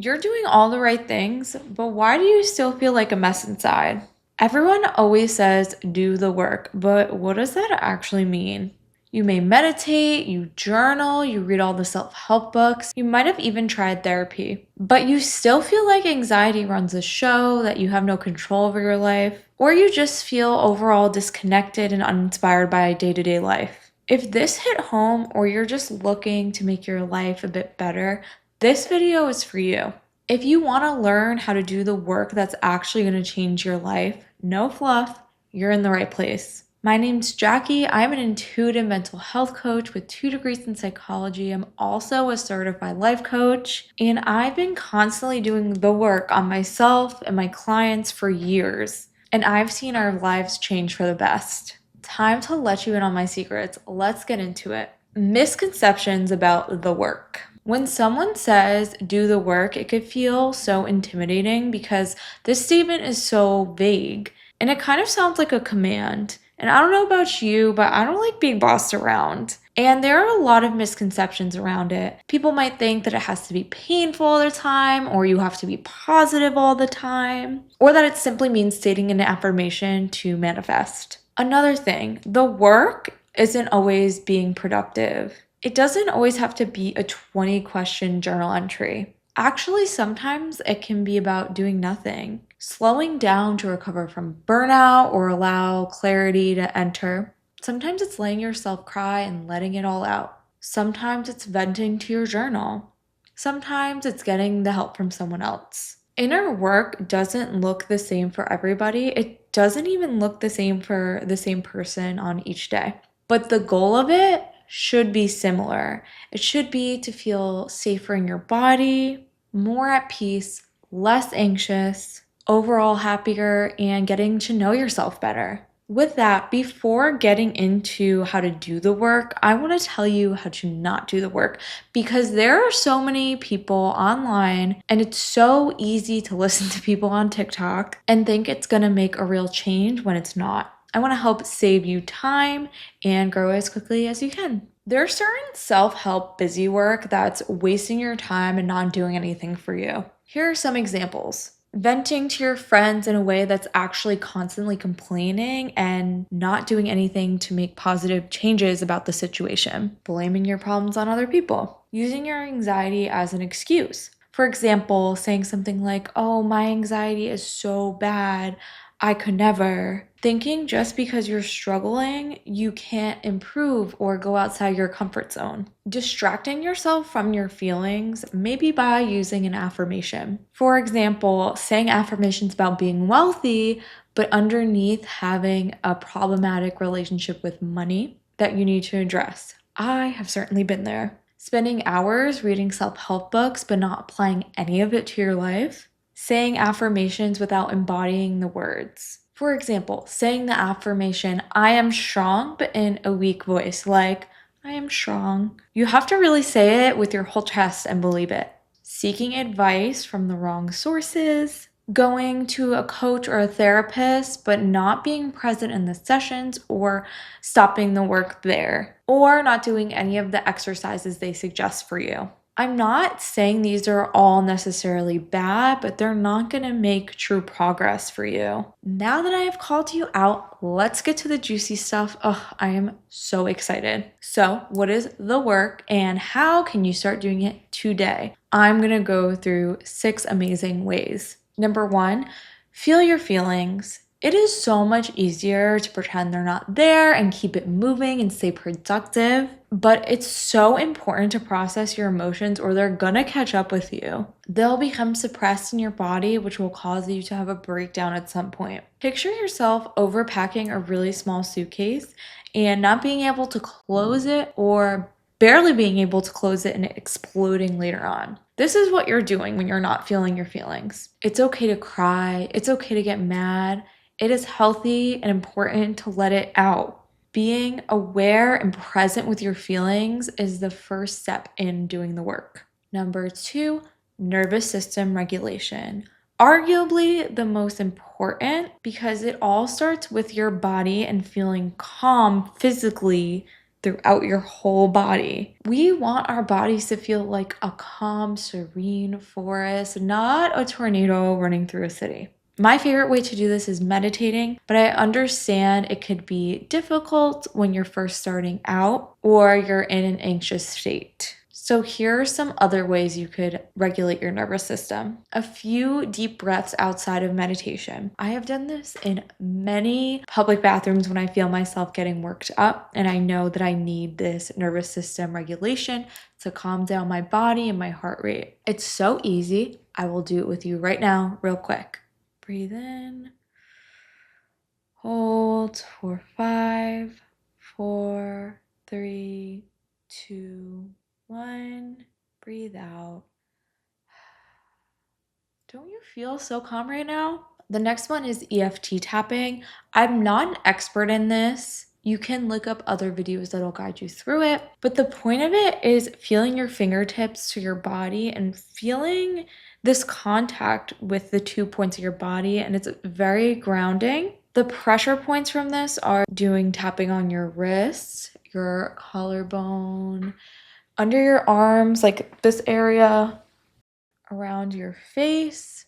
You're doing all the right things, but why do you still feel like a mess inside? Everyone always says do the work, but what does that actually mean? You may meditate, you journal, you read all the self help books, you might have even tried therapy, but you still feel like anxiety runs the show, that you have no control over your life, or you just feel overall disconnected and uninspired by day to day life. If this hit home, or you're just looking to make your life a bit better, this video is for you. If you want to learn how to do the work that's actually going to change your life, no fluff, you're in the right place. My name's Jackie. I'm an intuitive mental health coach with 2 degrees in psychology. I'm also a certified life coach, and I've been constantly doing the work on myself and my clients for years, and I've seen our lives change for the best. Time to let you in on my secrets. Let's get into it. Misconceptions about the work. When someone says do the work, it could feel so intimidating because this statement is so vague and it kind of sounds like a command. And I don't know about you, but I don't like being bossed around. And there are a lot of misconceptions around it. People might think that it has to be painful all the time, or you have to be positive all the time, or that it simply means stating an affirmation to manifest. Another thing, the work isn't always being productive. It doesn't always have to be a 20-question journal entry. Actually, sometimes it can be about doing nothing, slowing down to recover from burnout or allow clarity to enter. Sometimes it's letting yourself cry and letting it all out. Sometimes it's venting to your journal. Sometimes it's getting the help from someone else. Inner work doesn't look the same for everybody. It doesn't even look the same for the same person on each day. But the goal of it should be similar. It should be to feel safer in your body, more at peace, less anxious, overall happier, and getting to know yourself better. With that, before getting into how to do the work, I want to tell you how to not do the work because there are so many people online and it's so easy to listen to people on TikTok and think it's going to make a real change when it's not. I want to help save you time and grow as quickly as you can. There's certain self-help busy work that's wasting your time and not doing anything for you. Here are some examples. Venting to your friends in a way that's actually constantly complaining and not doing anything to make positive changes about the situation. Blaming your problems on other people. Using your anxiety as an excuse. For example, saying something like, "Oh, my anxiety is so bad, I could never." Thinking just because you're struggling, you can't improve or go outside your comfort zone. Distracting yourself from your feelings, maybe by using an affirmation. For example, saying affirmations about being wealthy, but underneath having a problematic relationship with money that you need to address. I have certainly been there. Spending hours reading self-help books, but not applying any of it to your life. Saying affirmations without embodying the words. For example, saying the affirmation, "I am strong," but in a weak voice, like, "I am strong." You have to really say it with your whole chest and believe it. Seeking advice from the wrong sources. Going to a coach or a therapist, but not being present in the sessions or stopping the work there. Or not doing any of the exercises they suggest for you. I'm not saying these are all necessarily bad, but they're not going to make true progress for you. Now that I have called you out, let's get to the juicy stuff. Oh, I am so excited. So, what is the work and how can you start doing it today? I'm going to go through 6 amazing ways. Number 1, feel your feelings. It is so much easier to pretend they're not there and keep it moving and stay productive, but it's so important to process your emotions or they're gonna catch up with you. They'll become suppressed in your body, which will cause you to have a breakdown at some point. Picture yourself overpacking a really small suitcase and not being able to close it or barely being able to close it and it exploding later on. This is what you're doing when you're not feeling your feelings. It's okay to cry. It's okay to get mad. It is healthy and important to let it out. Being aware and present with your feelings is the first step in doing the work. Number 2, nervous system regulation. Arguably the most important because it all starts with your body and feeling calm physically throughout your whole body. We want our bodies to feel like a calm, serene forest, not a tornado running through a city. My favorite way to do this is meditating, but I understand it could be difficult when you're first starting out or you're in an anxious state. So here are some other ways you could regulate your nervous system. A few deep breaths outside of meditation. I have done this in many public bathrooms when I feel myself getting worked up and I know that I need this nervous system regulation to calm down my body and my heart rate. It's so easy. I will do it with you right now, real quick. Breathe in. Hold for 5, 4, 3, 2, 1. Breathe out. Don't you feel so calm right now? The next one is EFT tapping. I'm not an expert in this. You can look up other videos that'll guide you through it. But the point of it is feeling your fingertips to your body and feeling this contact with the 2 points of your body. And it's very grounding. The pressure points from this are doing tapping on your wrists, your collarbone, under your arms, like this area, around your face.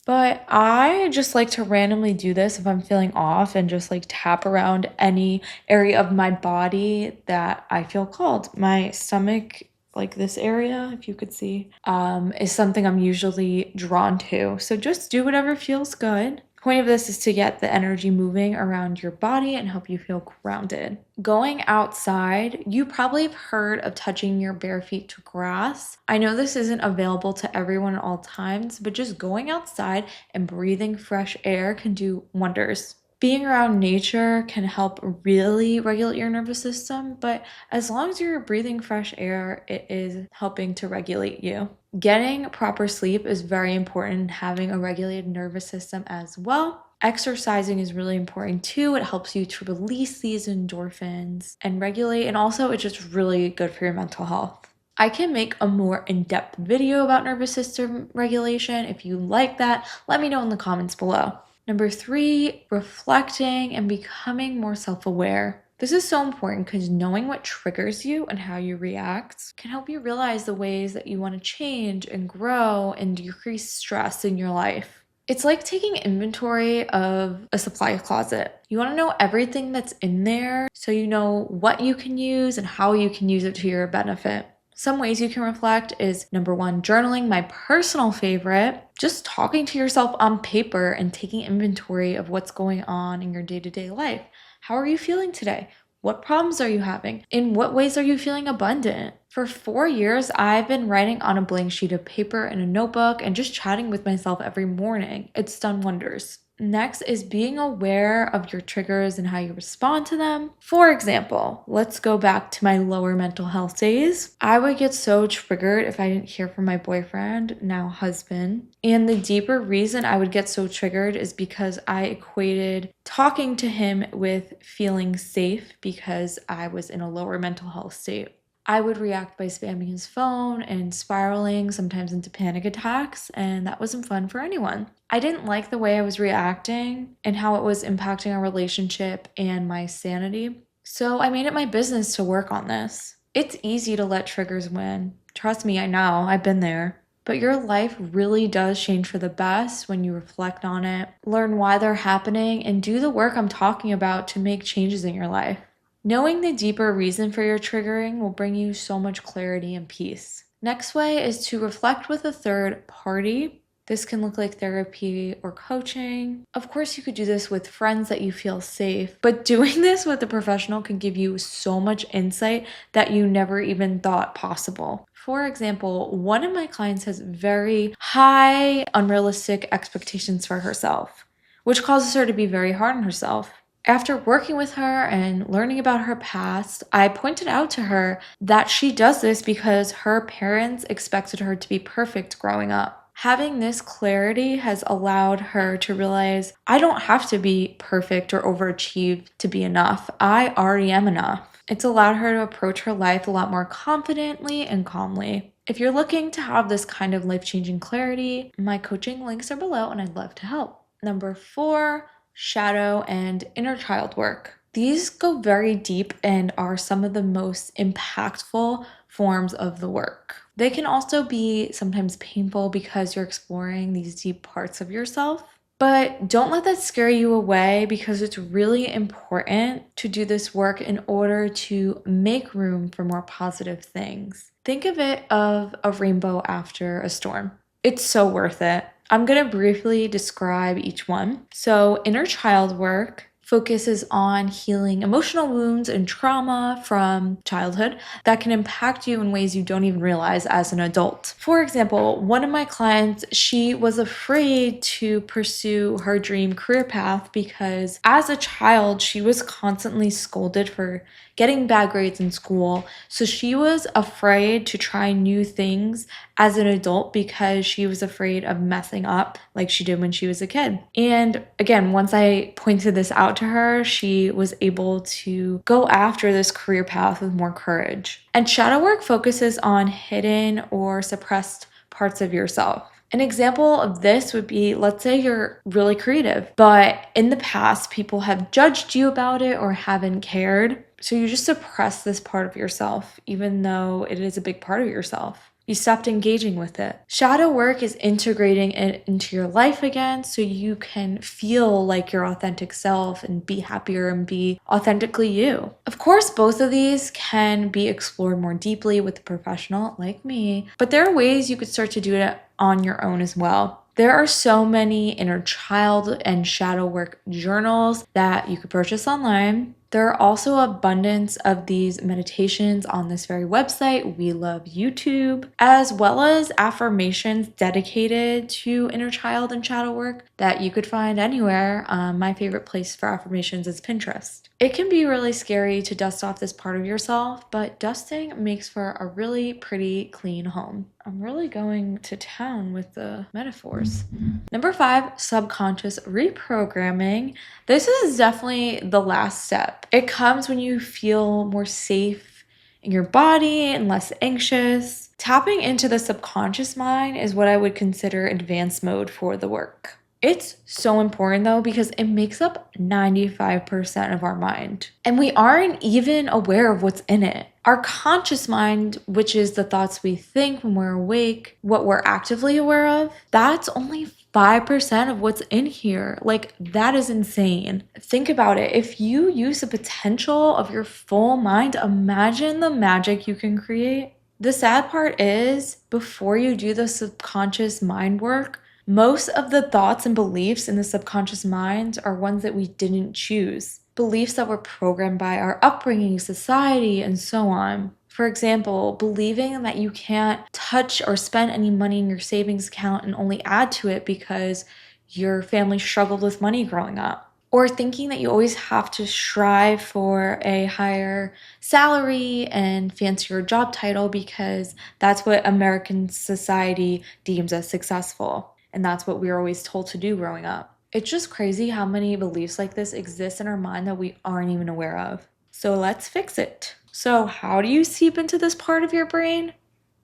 But I just like to randomly do this if I'm feeling off and just like tap around any area of my body that I feel called. My stomach, like this area, if you could see, is something I'm usually drawn to. So just do whatever feels good. Point of this is to get the energy moving around your body and help you feel grounded. Going outside, you probably have heard of touching your bare feet to grass. I know this isn't available to everyone at all times, but just going outside and breathing fresh air can do wonders. Being around nature can help really regulate your nervous system, but as long as you're breathing fresh air, it is helping to regulate you. Getting proper sleep is very important, having a regulated nervous system as well. Exercising is really important too. It helps you to release these endorphins and regulate, and also it's just really good for your mental health. I can make a more in-depth video about nervous system regulation. If you like that, let me know in the comments below. Number 3, reflecting and becoming more self-aware. This is so important because knowing what triggers you and how you react can help you realize the ways that you want to change and grow and decrease stress in your life. It's like taking inventory of a supply closet. You want to know everything that's in there so you know what you can use and how you can use it to your benefit. Some ways you can reflect is number 1, journaling, my personal favorite. Just talking to yourself on paper and taking inventory of what's going on in your day-to-day life. How are you feeling today? What problems are you having? In what ways are you feeling abundant? For 4 years, I've been writing on a blank sheet of paper in a notebook and just chatting with myself every morning. It's done wonders. Next is being aware of your triggers and how you respond to them. For example, let's go back to my lower mental health days. I would get so triggered if I didn't hear from my boyfriend, now husband. And the deeper reason I would get so triggered is because I equated talking to him with feeling safe because I was in a lower mental health state. I would react by spamming his phone and spiraling sometimes into panic attacks, and that wasn't fun for anyone. I didn't like the way I was reacting and how it was impacting our relationship and my sanity, so I made it my business to work on this. It's easy to let triggers win. Trust me, I know, I've been there. But your life really does change for the best when you reflect on it, learn why they're happening, and do the work I'm talking about to make changes in your life. Knowing the deeper reason for your triggering will bring you so much clarity and peace. Next way is to reflect with a third party. This can look like therapy or coaching. Of course, you could do this with friends that you feel safe, but doing this with a professional can give you so much insight that you never even thought possible. For example, one of my clients has very high, unrealistic expectations for herself, which causes her to be very hard on herself. After working with her and learning about her past, I pointed out to her that she does this because her parents expected her to be perfect growing up. Having this clarity has allowed her to realize I don't have to be perfect or overachieve to be enough. I already am enough. It's allowed her to approach her life a lot more confidently and calmly. If you're looking to have this kind of life-changing clarity, my coaching links are below and I'd love to help. Number 4, shadow and inner child work. These go very deep and are some of the most impactful forms of the work. They can also be sometimes painful because you're exploring these deep parts of yourself. But don't let that scare you away because it's really important to do this work in order to make room for more positive things. Think of it of a rainbow after a storm. It's so worth it. I'm going to briefly describe each one. So, inner child work focuses on healing emotional wounds and trauma from childhood that can impact you in ways you don't even realize as an adult. For example, one of my clients, she was afraid to pursue her dream career path because as a child, she was constantly scolded for getting bad grades in school. So she was afraid to try new things as an adult because she was afraid of messing up like she did when she was a kid. And again, once I pointed this out to her, she was able to go after this career path with more courage. And shadow work focuses on hidden or suppressed parts of yourself. An example of this would be, let's say you're really creative, but in the past, people have judged you about it or haven't cared. So you just suppress this part of yourself, even though it is a big part of yourself. You stopped engaging with it. Shadow work is integrating it into your life again so you can feel like your authentic self and be happier and be authentically you. Of course, both of these can be explored more deeply with a professional like me, but there are ways you could start to do it on your own as well. There are so many inner child and shadow work journals that you could purchase online. There are also abundance of these meditations on this very website. We love YouTube, as well as affirmations dedicated to inner child and shadow work that you could find anywhere. My favorite place for affirmations is Pinterest. It can be really scary to dust off this part of yourself, but dusting makes for a really pretty clean home. I'm really going to town with the metaphors. Number 5, subconscious reprogramming. This is definitely the last step. It comes when you feel more safe in your body and less anxious. Tapping into the subconscious mind is what I would consider advanced mode for the work. It's so important though because it makes up 95% of our mind. And we aren't even aware of what's in it. Our conscious mind, which is the thoughts we think when we're awake, what we're actively aware of, that's only 5% of what's in here. Like, that is insane. Think about it. If you use the potential of your full mind, imagine the magic you can create. The sad part is, before you do the subconscious mind work, most of the thoughts and beliefs in the subconscious mind are ones that we didn't choose. Beliefs that were programmed by our upbringing, society, and so on. For example, believing that you can't touch or spend any money in your savings account and only add to it because your family struggled with money growing up. Or thinking that you always have to strive for a higher salary and fancier job title because that's what American society deems as successful. And that's what we were always told to do growing up. It's just crazy how many beliefs like this exist in our mind that we aren't even aware of. So let's fix it. So how do you seep into this part of your brain?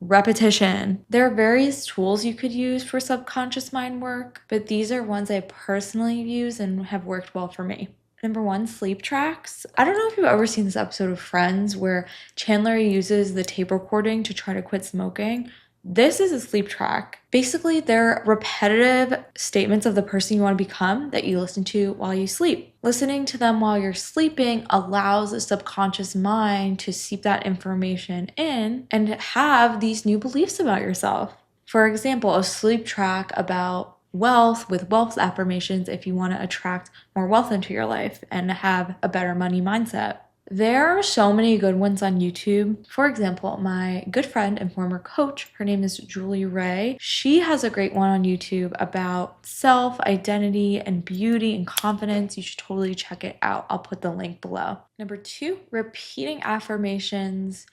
Repetition. There are various tools you could use for subconscious mind work, but these are ones I personally use and have worked well for me. Number 1, sleep tracks. I don't know if you've ever seen this episode of Friends where Chandler uses the tape recording to try to quit smoking. This is a sleep track. Basically, they're repetitive statements of the person you want to become that you listen to while you sleep. Listening to them while you're sleeping allows the subconscious mind to seep that information in and have these new beliefs about yourself. For example, a sleep track about wealth with wealth affirmations if you want to attract more wealth into your life and have a better money mindset. There are so many good ones on YouTube. For example, my good friend and former coach, her name is Julie Ray. She has a great one on YouTube about self, identity, and beauty and confidence. You should totally check it out. I'll put the link below. Number 2, repeating affirmations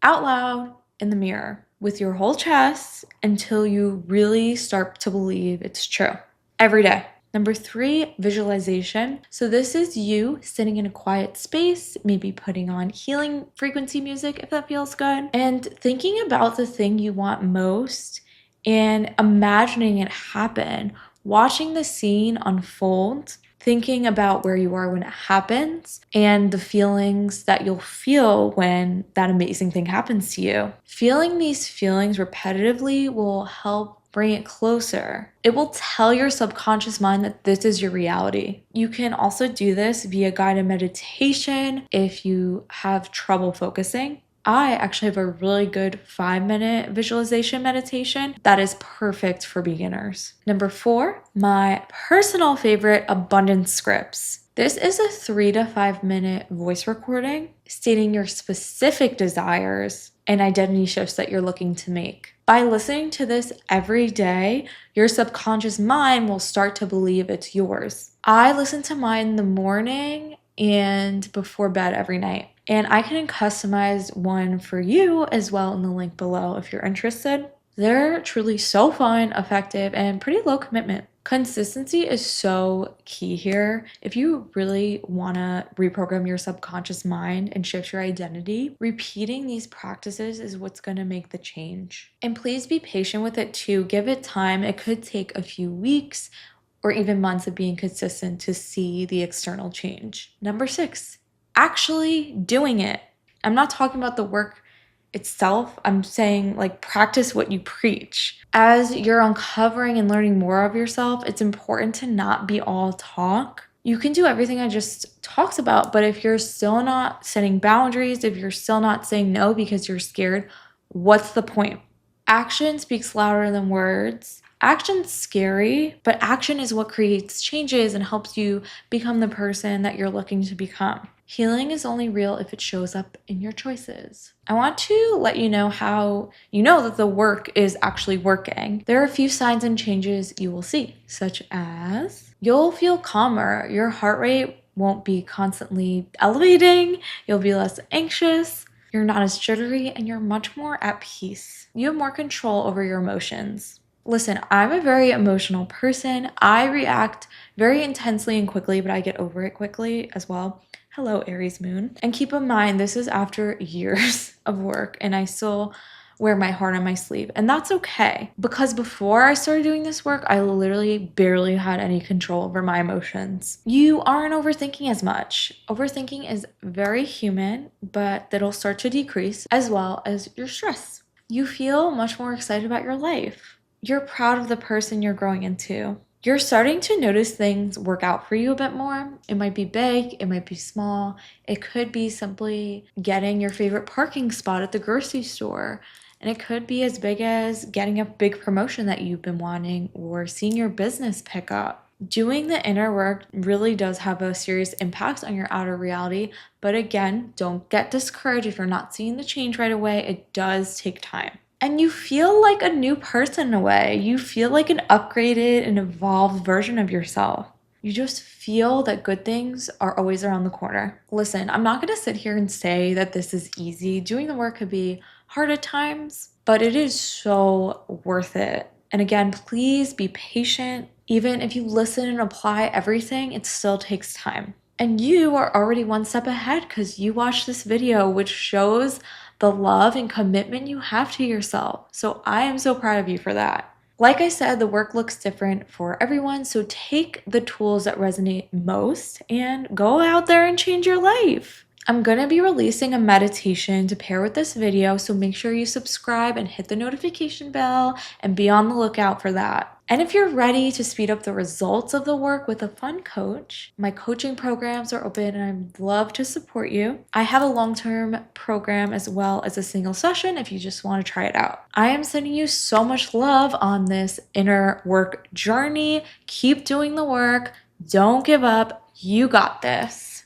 out loud in the mirror with your whole chest until you really start to believe it's true every day. Number 3, visualization. So this is you sitting in a quiet space, maybe putting on healing frequency music if that feels good, and thinking about the thing you want most and imagining it happen, watching the scene unfold, thinking about where you are when it happens and the feelings that you'll feel when that amazing thing happens to you. Feeling these feelings repetitively will help bring it closer. It will tell your subconscious mind that this is your reality. You can also do this via guided meditation if you have trouble focusing. I actually have a really good 5-minute visualization meditation that is perfect for beginners. Number 4, my personal favorite, abundance scripts. This is a 3 to 5 minute voice recording stating your specific desires and identity shifts that you're looking to make. By listening to this every day, your subconscious mind will start to believe it's yours. I listen to mine in the morning and before bed every night. And I can customize one for you as well in the link below if you're interested. They're truly so fun, effective, and pretty low commitment. Consistency is so key here. If you really want to reprogram your subconscious mind and shift your identity, repeating these practices is what's going to make the change. And please be patient with it too. Give it time. It could take a few weeks or even months of being consistent to see the external change. Number 6, actually doing it. I'm not talking about the work itself. I'm saying like practice what you preach. As you're uncovering and learning more of yourself, it's important to not be all talk. You can do everything I just talked about, but if you're still not setting boundaries, if you're still not saying no because you're scared, what's the point? Action speaks louder than words. Action's scary, but action is what creates changes and helps you become the person that you're looking to become. Healing is only real if it shows up in your choices. I want to let you know how you know that the work is actually working. There are a few signs and changes you will see, such as you'll feel calmer, your heart rate won't be constantly elevating, you'll be less anxious, you're not as jittery, and you're much more at peace. You have more control over your emotions. Listen, I'm a very emotional person. I react very intensely and quickly, but I get over it quickly as well. Hello, Aries moon. And keep in mind, this is after years of work and I still wear my heart on my sleeve. And that's okay, because before I started doing this work, I literally barely had any control over my emotions. You aren't overthinking as much. Overthinking is very human, but that'll start to decrease, as well as your stress. You feel much more excited about your life. You're proud of the person you're growing into. You're starting to notice things work out for you a bit more. It might be big, it might be small. It could be simply getting your favorite parking spot at the grocery store. And it could be as big as getting a big promotion that you've been wanting or seeing your business pick up. Doing the inner work really does have a serious impact on your outer reality. But again, don't get discouraged if you're not seeing the change right away. It does take time. And you feel like a new person in a way. You feel like an upgraded and evolved version of yourself. You just feel that good things are always around the corner. Listen, I'm not going to sit here and say that this is easy. Doing the work could be hard at times, but it is so worth it. And again, please be patient. Even if you listen and apply everything, it still takes time. And you are already one step ahead because you watched this video, which shows the love and commitment you have to yourself. So I am so proud of you for that. Like I said, the work looks different for everyone. So take the tools that resonate most and go out there and change your life. I'm going to be releasing a meditation to pair with this video. So make sure you subscribe and hit the notification bell and be on the lookout for that. And if you're ready to speed up the results of the work with a fun coach, my coaching programs are open and I'd love to support you. I have a long-term program as well as a single session if you just want to try it out. I am sending you so much love on this inner work journey. Keep doing the work. Don't give up. You got this.